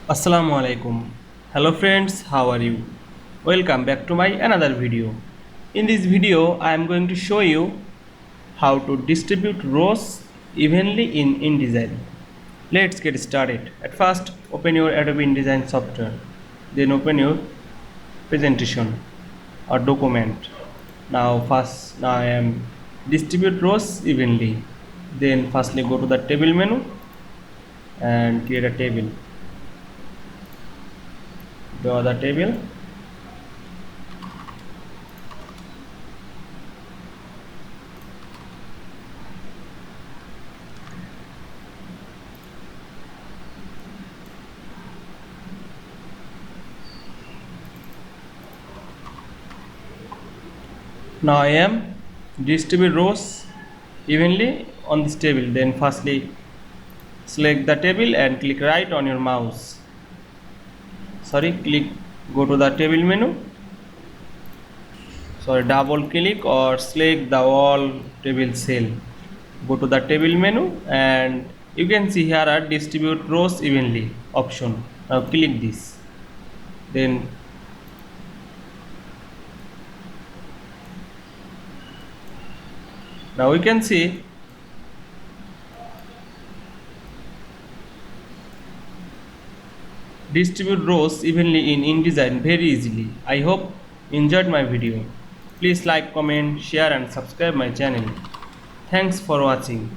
Assalamu Walaikum. Hello friends, how are you? Welcome back to my another video. In this video, I am going to show you how to distribute rows evenly in InDesign. Let's get started. At first, open your Adobe InDesign software. Then open your presentation or document. Now I am distribute rows evenly. Then firstly go to the table menu and create a table. Draw the table. Now I am distribute rows evenly on this table. Then firstly select the table and click right on your mouse. Go to the table menu. Double click or select the all table cell. Go to the table menu and you can see here are distribute rows evenly option. Now click this. Then now we can see distribute rows evenly in InDesign very easily. I hope you enjoyed my video. Please like, comment, share and subscribe my channel. Thanks for watching.